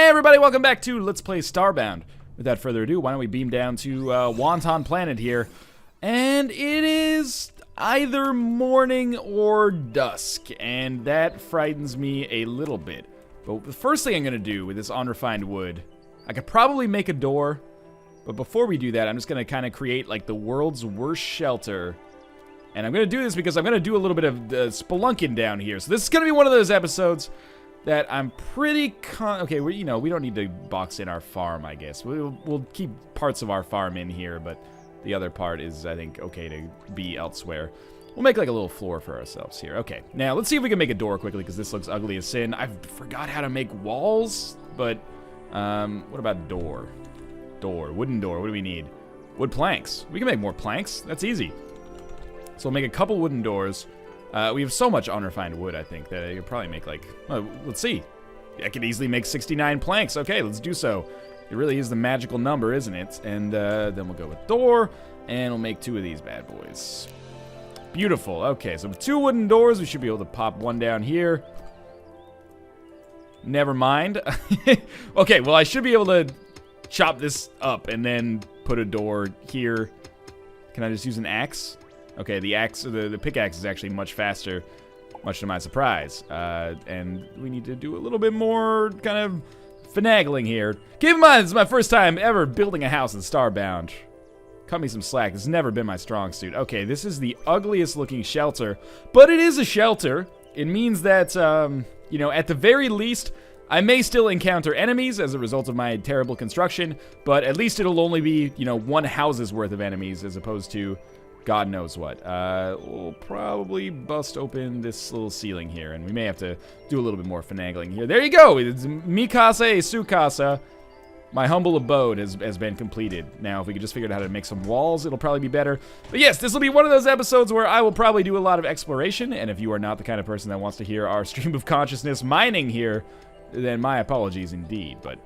Hey everybody, welcome back to Let's Play Starbound. Without further ado, why don't we beam down to Wonton Planet here. And it is either morning or dusk, and that frightens me a little bit. But the first thing I'm going to do with this unrefined wood, I could probably make a door, but before we do that, I'm just going to kind of create like the world's worst shelter. And I'm going to do this because I'm going to do a little bit of spelunking down here. So this is going to be one of those episodes that I'm pretty okay, we don't need to box in our farm, I guess. We'll keep parts of our farm in here, but the other part is, I think, okay to be elsewhere. We'll make like a little floor for ourselves here. Okay, now let's see if we can make a door quickly, because this looks ugly as sin. I forgot how to make walls, but what about door? Wooden door, what do we need? Wood planks. We can make more planks, that's easy. So we'll make a couple wooden doors. We have so much unrefined wood, I think, that I could probably make like, well, let's see. I could easily make 69 planks. Okay, let's do so. It really is the magical number, isn't it? And then we'll go with door, and we'll make 2 of these bad boys. Beautiful. Okay, so with 2 wooden doors, we should be able to pop one down here. Never mind. Okay, well, I should be able to chop this up and then put a door here. Can I just use an axe? Okay, the axe, the pickaxe is actually much faster, much to my surprise. And we need to do a little bit more kind of finagling here. Keep in mind, this is my first time ever building a house in Starbound. Cut me some slack, this has never been my strong suit. Okay, this is the ugliest looking shelter, but it is a shelter. It means that, you know, at the very least, I may still encounter enemies as a result of my terrible construction, but at least it'll only be, you know, 1 house's worth of enemies as opposed to God knows what. We'll probably bust open this little ceiling here, and we may have to do a little bit more finagling here. There you go! It's Mikasa Sukasa. My humble abode has been completed. Now, if we could just figure out how to make some walls, it'll probably be better. But yes, this will be one of those episodes where I will probably do a lot of exploration, and if you are not the kind of person that wants to hear our stream of consciousness mining here, then my apologies indeed. But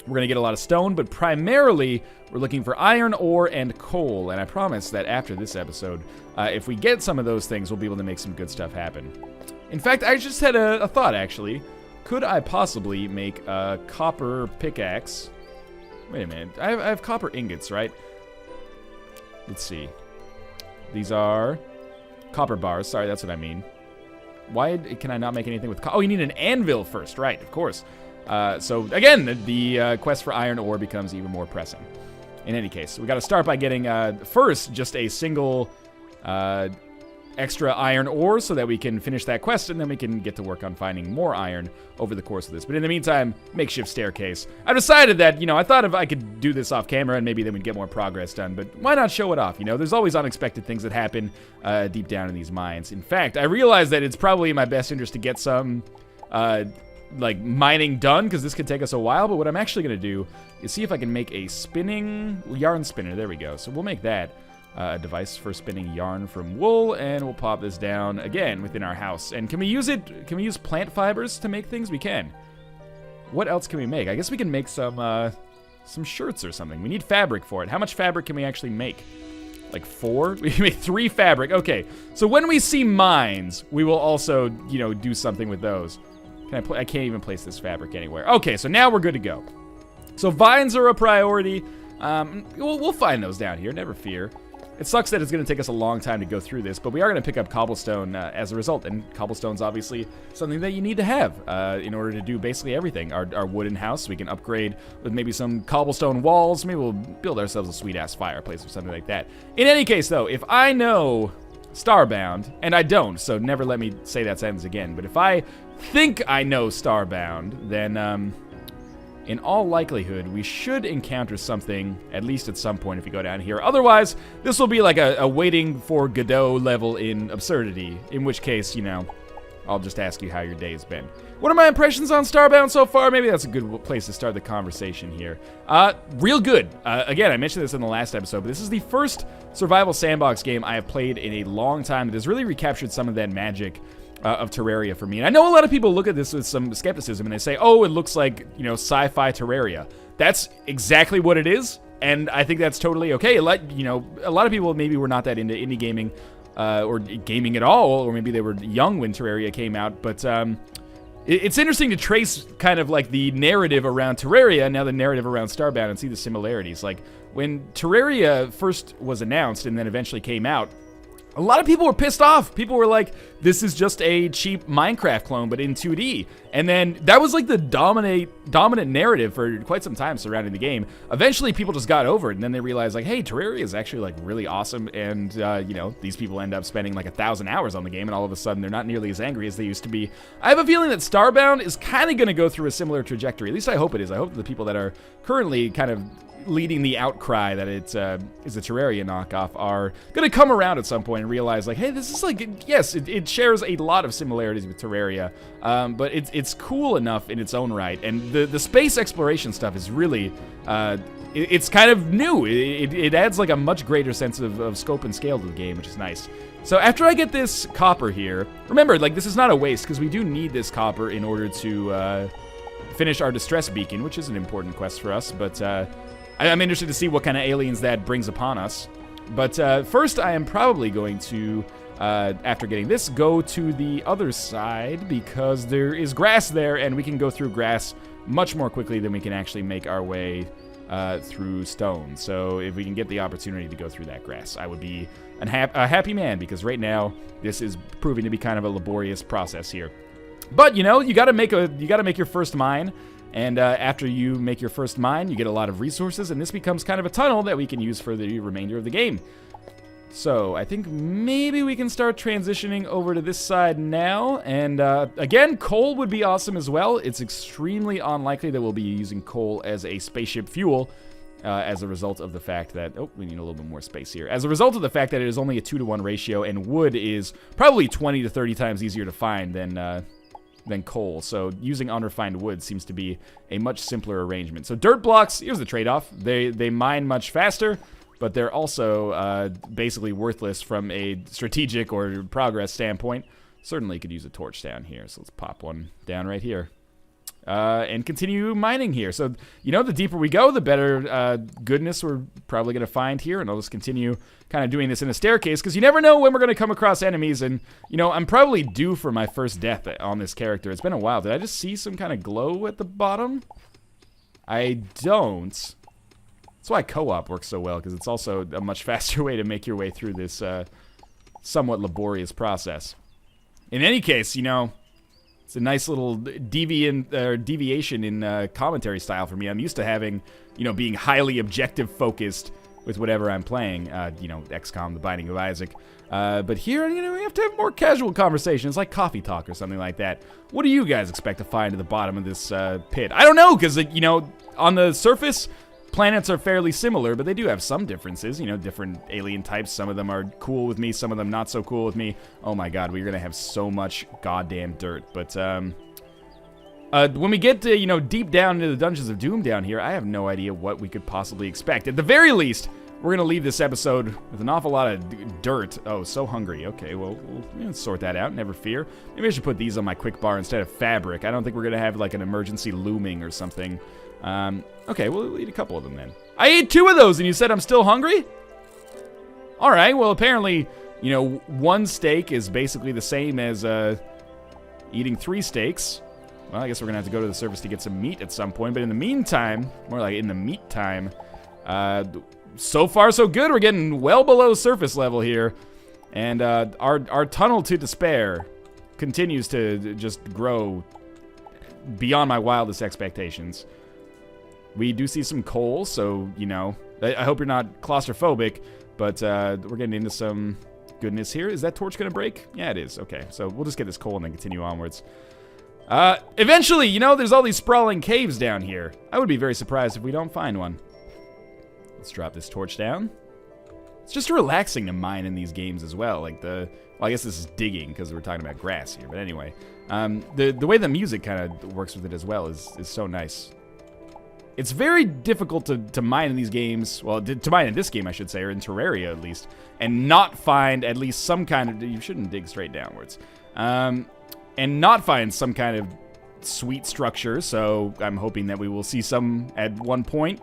we're going to get a lot of stone, but primarily we're looking for iron ore and coal. And I promise that after this episode, if we get some of those things, we'll be able to make some good stuff happen. In fact, I just had a thought, actually. Could I possibly make a copper pickaxe? Wait a minute. I have copper ingots, right? Let's see. These are copper bars. Sorry, that's what I mean. Why can I not make anything with copper? Oh, you need an anvil first. Right, of course. So again, the quest for iron ore becomes even more pressing. In any case, we got to start by getting first just a single extra iron ore so that we can finish that quest, and then we can get to work on finding more iron over the course of this. But in the meantime, makeshift staircase. I decided that, you know, I thought if I could do this off camera and maybe then we'd get more progress done, but why not show it off? You know, there's always unexpected things that happen deep down in these mines. In fact, I realized that it's probably in my best interest to get some like mining done, because this could take us a while. But what I'm actually going to do is see if I can make a spinning yarn spinner. There we go. So we'll make that a device for spinning yarn from wool, and we'll pop this down again within our house. And can we use it? Can we use plant fibers to make things? We can. What else can we make? I guess we can make some shirts or something. We need fabric for it. How much fabric can we actually make? Like 4? We can make 3 fabric. Okay. So when we see mines, we will also, you know, do something with those. I can't even place this fabric anywhere. Okay, so now we're good to go. So vines are a priority. We'll find those down here, never fear. It sucks that it's going to take us a long time to go through this, but we are going to pick up cobblestone as a result. And cobblestone's obviously something that you need to have in order to do basically everything. Our wooden house, we can upgrade with maybe some cobblestone walls. Maybe we'll build ourselves a sweet-ass fireplace or something like that. In any case, though, if I know Starbound, and I don't, so never let me say that sentence again, but if I think I know Starbound, then in all likelihood we should encounter something at least at some point if we go down here. Otherwise, this will be like a waiting for Godot level in absurdity, in which case, you know, I'll just ask you how your day's been. What are my impressions on Starbound so far? Maybe that's a good place to start the conversation here. Real good. Again, I mentioned this in the last episode, but this is the first survival sandbox game I have played in a long time that has really recaptured some of that magic of Terraria for me. And I know a lot of people look at this with some skepticism and they say, oh, it looks like, you know, sci-fi Terraria. That's exactly what it is, and I think that's totally okay. You know, a lot of people maybe were not that into indie gaming or gaming at all, or maybe they were young when Terraria came out, but it's interesting to trace kind of like the narrative around Terraria and now the narrative around Starbound and see the similarities. Like, when Terraria first was announced and then eventually came out, a lot of people were pissed off. People were like, this is just a cheap Minecraft clone, but in 2D. And then that was like the dominant narrative for quite some time surrounding the game. Eventually, people just got over it, and then they realized, like, hey, Terraria is actually, like, really awesome, and, you know, these people end up spending, like, 1,000 hours on the game, and all of a sudden, they're not nearly as angry as they used to be. I have a feeling that Starbound is kind of going to go through a similar trajectory. At least I hope it is. I hope that the people that are currently kind of leading the outcry that it is a Terraria knockoff are going to come around at some point and realize, like, hey, this is like, yes, it shares a lot of similarities with Terraria, but it's cool enough in its own right, and the space exploration stuff is really, it's kind of new. It adds like a much greater sense of scope and scale to the game, which is nice. So after I get this copper here, remember, like, this is not a waste, because we do need this copper in order to finish our distress beacon, which is an important quest for us, but I'm interested to see what kind of aliens that brings upon us. But first, I am probably going to, after getting this, go to the other side, because there is grass there, and we can go through grass much more quickly than we can actually make our way through stone. So if we can get the opportunity to go through that grass, I would be a happy man, because right now, this is proving to be kind of a laborious process here. But, you know, you gotta make your first mine. And after you make your first mine, you get a lot of resources, and this becomes kind of a tunnel that we can use for the remainder of the game. So I think maybe we can start transitioning over to this side now. And again, coal would be awesome as well. It's extremely unlikely that we'll be using coal as a spaceship fuel as a result of the fact that, oh, we need a little bit more space here. As a result of the fact that it is only a 2-to-1 ratio, and wood is probably 20 to 30 times easier to find than coal, so using unrefined wood seems to be a much simpler arrangement. So dirt blocks, here's the trade-off. They mine much faster, but they're also basically worthless from a strategic or progress standpoint. Certainly could use a torch down here, so let's pop one down right here. And continue mining here. So, you know, the deeper we go, the better goodness we're probably going to find here, and I'll just continue kind of doing this in a staircase, because you never know when we're going to come across enemies, and, you know, I'm probably due for my first death on this character. It's been a while. Did I just see some kind of glow at the bottom? I don't. That's why co-op works so well, because it's also a much faster way to make your way through this somewhat laborious process. In any case, you know, it's a nice little deviation in commentary style for me. I'm used to having, you know, being highly objective focused with whatever I'm playing. You know, XCOM, The Binding of Isaac. But here, you know, we have to have more casual conversations, like coffee talk or something like that. What do you guys expect to find at the bottom of this pit? I don't know, because, you know, on the surface, planets are fairly similar, but they do have some differences, you know, different alien types. Some of them are cool with me, some of them not so cool with me. Oh my god, we're gonna have so much goddamn dirt. But, when we get to, you know, deep down into the Dungeons of Doom down here, I have no idea what we could possibly expect. At the very least, we're gonna leave this episode with an awful lot of dirt. Oh, so hungry. Okay, well, we'll sort that out, never fear. Maybe I should put these on my quick bar instead of fabric. I don't think we're gonna have, like, an emergency looming or something. Okay, we'll eat a couple of them then. I ate 2 of those and you said I'm still hungry? Alright, well apparently, you know, 1 steak is basically the same as eating 3 steaks. Well, I guess we're gonna have to go to the surface to get some meat at some point, but in the meantime, more like in the meat time, so far so good. We're getting well below surface level here, and our tunnel to despair continues to just grow beyond my wildest expectations. We do see some coal, so, you know, I hope you're not claustrophobic, but we're getting into some goodness here. Is that torch going to break? Yeah, it is. Okay, so we'll just get this coal and then continue onwards. Eventually, you know, there's all these sprawling caves down here. I would be very surprised if we don't find one. Let's drop this torch down. It's just relaxing to mine in these games as well. Like well, I guess this is digging because we're talking about grass here, but anyway. The way the music kind of works with it as well is so nice. It's very difficult to mine in these games, well, to mine in this game, I should say, or in Terraria at least, and not find at least some kind of, you shouldn't dig straight downwards, and not find some kind of sweet structure, so I'm hoping that we will see some at one point.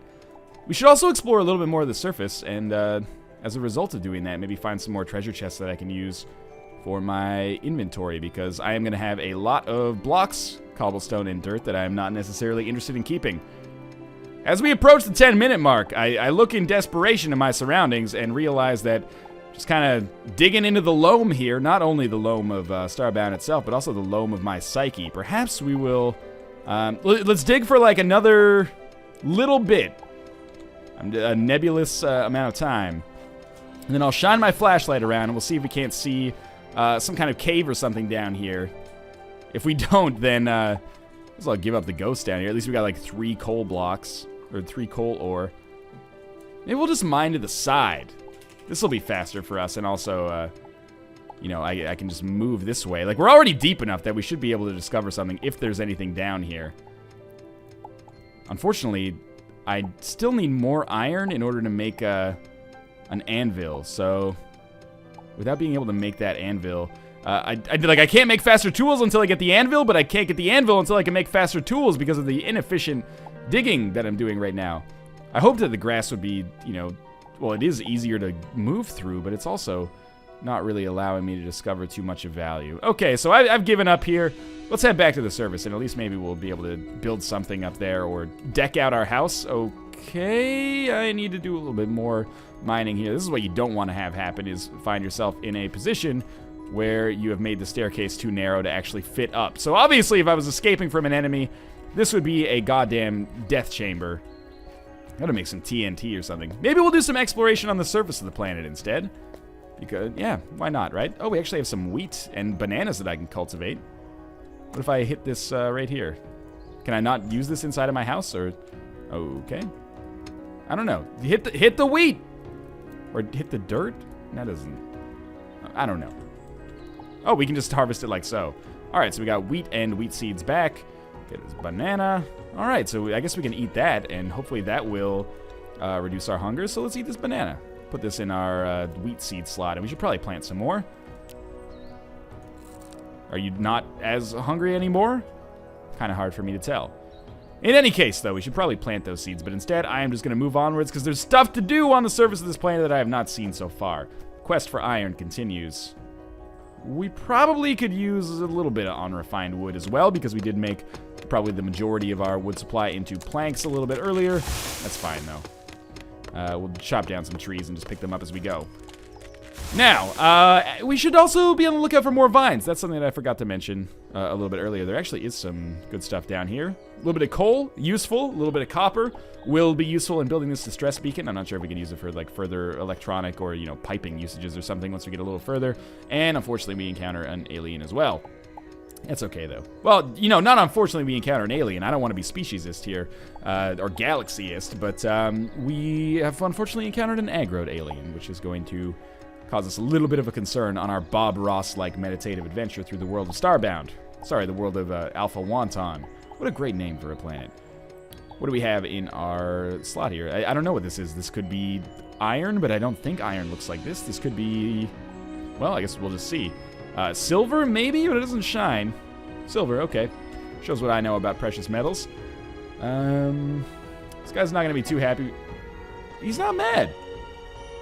We should also explore a little bit more of the surface, and as a result of doing that, maybe find some more treasure chests that I can use for my inventory, because I am going to have a lot of blocks cobblestone and dirt that I am not necessarily interested in keeping. As we approach the 10-minute mark, I look in desperation at my surroundings and realize that just kind of digging into the loam here, not only the loam of Starbound itself, but also the loam of my psyche. Perhaps we will, let's dig for like another little bit, a nebulous amount of time. And then I'll shine my flashlight around and we'll see if we can't see some kind of cave or something down here. If we don't, then I'll give up the ghost down here. At least we got like 3 coal blocks, or 3 coal ore. Maybe we'll just mine to the side. This will be faster for us, and also, you know, I can just move this way. Like, we're already deep enough that we should be able to discover something if there's anything down here. Unfortunately, I still need more iron in order to make an anvil, so without being able to make that anvil, I can't make faster tools until I get the anvil, but I can't get the anvil until I can make faster tools because of the inefficient digging that I'm doing right now. I hope that the grass would be, you know, well, it is easier to move through, but it's also not really allowing me to discover too much of value. Okay, so I've given up here. Let's head back to the surface, and at least maybe we'll be able to build something up there or deck out our house. Okay, I need to do a little bit more mining here. This is what you don't want to have happen, is find yourself in a position where you have made the staircase too narrow to actually fit up. So obviously, if I was escaping from an enemy, this would be a goddamn death chamber. Gotta make some TNT or something. Maybe we'll do some exploration on the surface of the planet instead. Because, yeah, why not, right? Oh, we actually have some wheat and bananas that I can cultivate. What if I hit this right here? Can I not use this inside of my house, or... Okay. I don't know. Hit the wheat! Or hit the dirt? That doesn't... I don't know. Oh, we can just harvest it like so. Alright, so we got wheat and wheat seeds back. Get this banana. Alright, so I guess we can eat that, and hopefully that will reduce our hunger. So let's eat this banana. Put this in our wheat seed slot, and we should probably plant some more. Are you not as hungry anymore? Kind of hard for me to tell. In any case, though, we should probably plant those seeds, but instead I am just going to move onwards because there's stuff to do on the surface of this planet that I have not seen so far. Quest for iron continues. We probably could use a little bit of unrefined wood as well, because we did make probably the majority of our wood supply into planks a little bit earlier. That's fine, though. We'll chop down some trees and just pick them up as we go. Now, we should also be on the lookout for more vines. That's something that I forgot to mention a little bit earlier. There actually is some good stuff down here. A little bit of coal, useful. A little bit of copper will be useful in building this distress beacon. I'm not sure if we can use it for like further electronic or, you know, piping usages or something once we get a little further. And unfortunately, we encounter an alien as well. That's okay, though. Well, you know, not unfortunately we encounter an alien. I don't want to be speciesist here, or galaxyist, but we have unfortunately encountered an aggroed alien, which is going to cause us a little bit of a concern on our Bob Ross-like meditative adventure through the world of Starbound. Sorry, the world of Alpha Wonton. What a great name for a planet. What do we have in our slot here? I don't know what this is. This could be iron, but I don't think iron looks like this. This could be... Well, I guess we'll just see. Silver, maybe, but it doesn't shine. Silver, okay. Shows what I know about precious metals. This guy's not going to be too happy. He's not mad.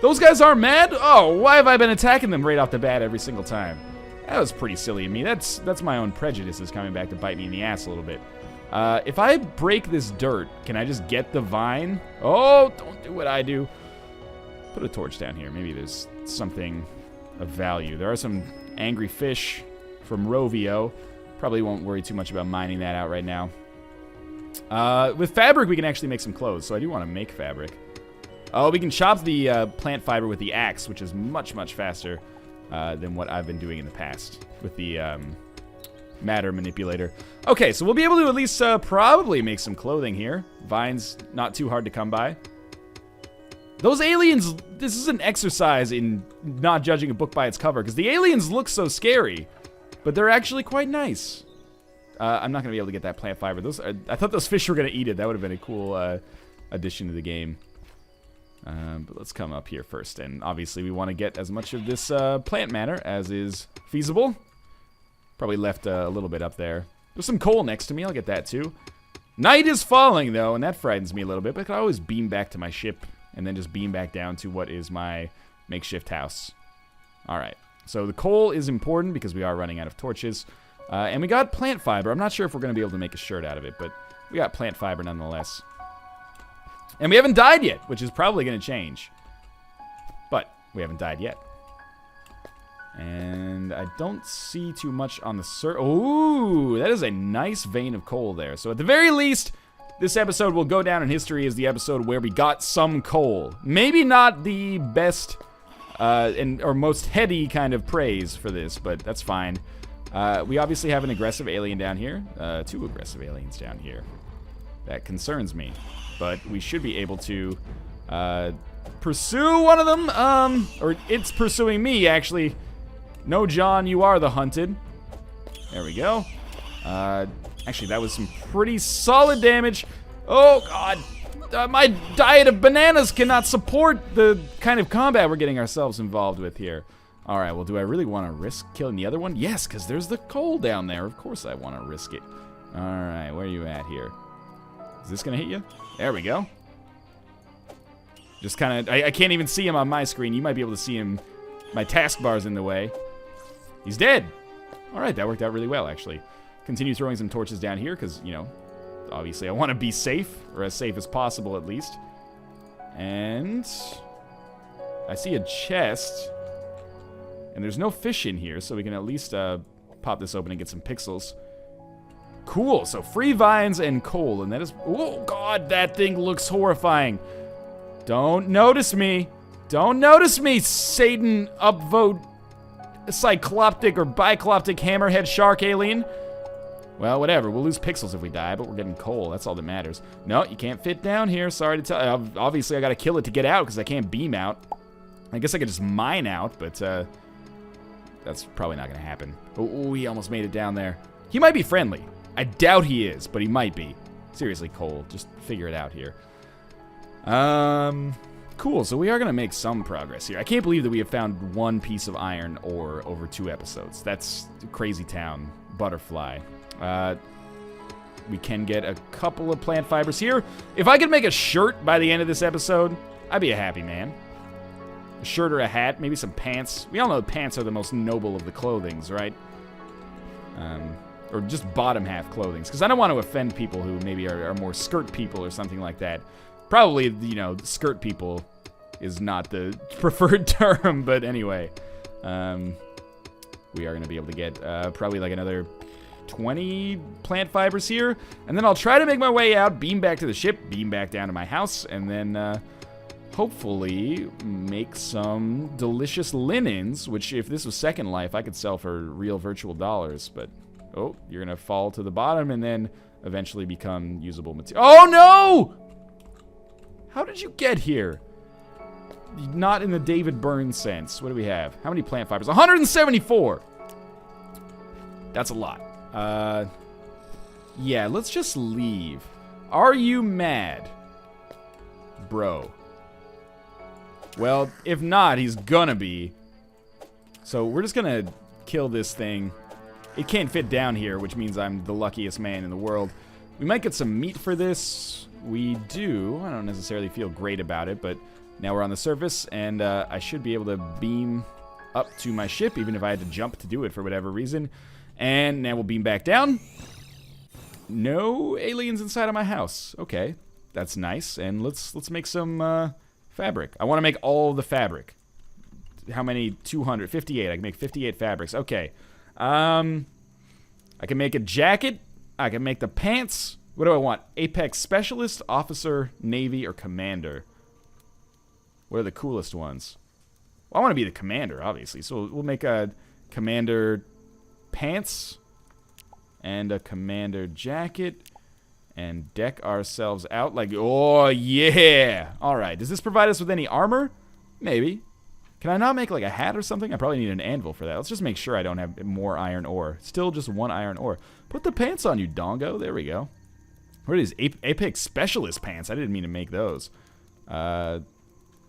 Those guys aren't mad? Oh, why have I been attacking them right off the bat every single time? That was pretty silly of me. That's my own prejudices coming back to bite me in the ass a little bit. If I break this dirt, can I just get the vine? Oh, don't do what I do. Put a torch down here. Maybe there's something of value. There are some angry fish from Rovio. Probably won't worry too much about mining that out right now. With fabric, we can actually make some clothes, so I do want to make fabric. Oh, we can chop the plant fiber with the axe, which is much, much faster than what I've been doing in the past with the matter manipulator. Okay, so we'll be able to at least probably make some clothing here. Vines, not too hard to come by. Those aliens, this is an exercise in not judging a book by its cover, because the aliens look so scary, but they're actually quite nice. I'm not going to be able to get that plant fiber. I thought those fish were going to eat it. That would have been a cool addition to the game. But let's come up here first, and obviously we want to get as much of this plant matter as is feasible. Probably left a little bit up there. There's some coal next to me, I'll get that too. Night is falling though, and that frightens me a little bit, but I can always beam back to my ship, and then just beam back down to what is my makeshift house. Alright, so the coal is important because we are running out of torches. And we got plant fiber. I'm not sure if we're going to be able to make a shirt out of it, but we got plant fiber nonetheless. And we haven't died yet, which is probably going to change. But we haven't died yet. And I don't see too much on the surface. Ooh, that is a nice vein of coal there. So at the very least, this episode will go down in history as the episode where we got some coal. Maybe not the best or most heady kind of praise for this, but that's fine. We obviously have an aggressive alien down here. 2 aggressive aliens down here. That concerns me. But we should be able to pursue one of them. Or it's pursuing me, actually. No, John, you are the hunted. There we go. Actually, that was some pretty solid damage. Oh, God. My diet of bananas cannot support the kind of combat we're getting ourselves involved with here. All right, well, do I really want to risk killing the other one? Yes, because there's the coal down there. Of course I want to risk it. All right, where are you at here? Is this going to hit you? There we go. Just kind of, I can't even see him on my screen. You might be able to see him. My taskbar's in the way. He's dead. All right, that worked out really well, actually. Continue throwing some torches down here because, you know, obviously I want to be safe, or as safe as possible at least. And I see a chest. And there's no fish in here, so we can at least pop this open and get some pixels. Cool, so free vines and coal, and that is... Oh, God, that thing looks horrifying. Don't notice me. Don't notice me, Satan upvote cycloptic or bicloptic hammerhead shark alien. Well, whatever. We'll lose pixels if we die, but we're getting coal. That's all that matters. No, you can't fit down here. Sorry to tell you. Obviously, I got to kill it to get out because I can't beam out. I guess I could just mine out, but that's probably not going to happen. Oh, he almost made it down there. He might be friendly. I doubt he is, but he might be. Seriously, Cole, just figure it out here. Cool, so we are going to make some progress here. I can't believe that we have found 1 piece of iron ore over 2 episodes. That's crazy town. Butterfly. We can get a couple of plant fibers here. If I could make a shirt by the end of this episode, I'd be a happy man. A shirt or a hat, maybe some pants. We all know pants are the most noble of the clothings, right? Or just bottom half clothings. Because I don't want to offend people who maybe are more skirt people or something like that. Probably, you know, skirt people is not the preferred term, but anyway. We are going to be able to get probably like another 20 plant fibers here. And then I'll try to make my way out, beam back to the ship, beam back down to my house, and then hopefully make some delicious linens, which if this was Second Life, I could sell for real virtual dollars. But, oh, you're going to fall to the bottom and then eventually become usable material. Oh, no! How did you get here? Not in the David Byrne sense. What do we have? How many plant fibers? 174! That's a lot. Yeah, let's just leave. Are you mad? Bro. Well, if not, he's gonna be. So we're just gonna kill this thing. It can't fit down here, which means I'm the luckiest man in the world. We might get some meat for this. We do. I don't necessarily feel great about it, but now we're on the surface, and I should be able to beam up to my ship, even if I had to jump to do it for whatever reason. And now we'll beam back down. No aliens inside of my house. Okay, that's nice. And let's make some fabric. I want to make all the fabric. How many? 258. I can make 58 fabrics. Okay. I can make a jacket. I can make the pants. What do I want? Apex Specialist, Officer, Navy, or Commander? What are the coolest ones? Well, I want to be the Commander, obviously. So we'll make a Commander pants and a Commander jacket and deck ourselves out like, oh, yeah. All right. Does this provide us with any armor? Maybe. Can I not make like a hat or something? I probably need an anvil for that. Let's just make sure I don't have more iron ore. Still just 1 iron ore. Put the pants on, you dongo. There we go. What are these? Apex Specialist pants. I didn't mean to make those.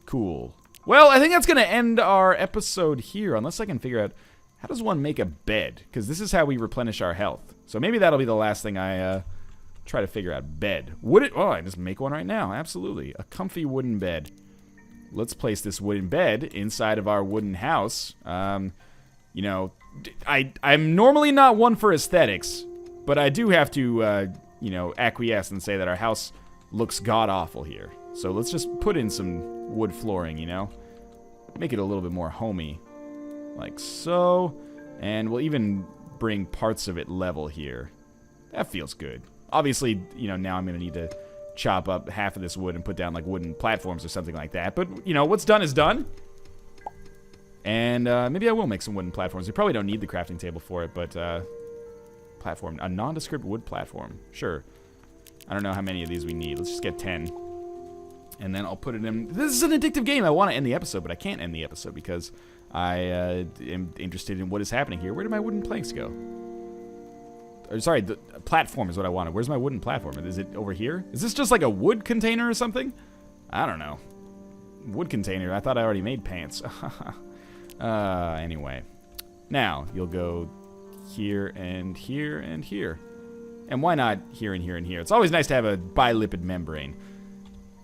Cool. Well, I think that's going to end our episode here, unless I can figure out how does one make a bed? Because this is how we replenish our health. So maybe that'll be the last thing I try to figure out. Bed. Would it? Oh, I just make one right now. Absolutely. A comfy wooden bed. Let's place this wooden bed inside of our wooden house. You know, I'm normally not one for aesthetics, but I do have to, you know, acquiesce and say that our house looks god-awful here. So let's just put in some wood flooring, you know? Make it a little bit more homey. Like so. And we'll even bring parts of it level here. That feels good. Obviously, you know, now I'm going to need to chop up half of this wood and put down, like, wooden platforms or something like that. But, you know, what's done is done. And maybe I will make some wooden platforms. We probably don't need the crafting table for it, but platform. A nondescript wood platform. Sure. I don't know how many of these we need. Let's just get 10. And then I'll put it in. This is an addictive game. I want to end the episode, but I can't end the episode because I am interested in what is happening here. Where did my wooden planks go? Or, sorry, the platform is what I wanted. Where's my wooden platform? Is it over here? Is this just like a wood container or something? I don't know. Wood container. I thought I already made pants. Anyway. Now, you'll go here and here and here. And why not here and here and here? It's always nice to have a bilipid membrane.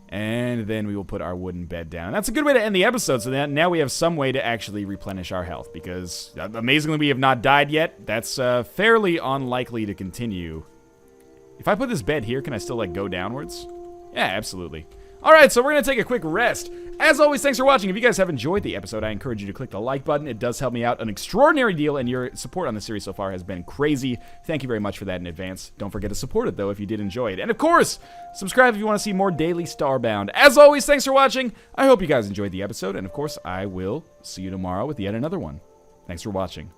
And then we will put our wooden bed down. That's a good way to end the episode, so that now we have some way to actually replenish our health, because amazingly we have not died yet. That's fairly unlikely to continue. If I put this bed here, can I still, like, go downwards? Yeah, absolutely. Alright, so we're going to take a quick rest. As always, thanks for watching. If you guys have enjoyed the episode, I encourage you to click the like button. It does help me out an extraordinary deal, and your support on the series so far has been crazy. Thank you very much for that in advance. Don't forget to support it, though, if you did enjoy it. And, of course, subscribe if you want to see more daily Starbound. As always, thanks for watching. I hope you guys enjoyed the episode, and, of course, I will see you tomorrow with yet another one. Thanks for watching.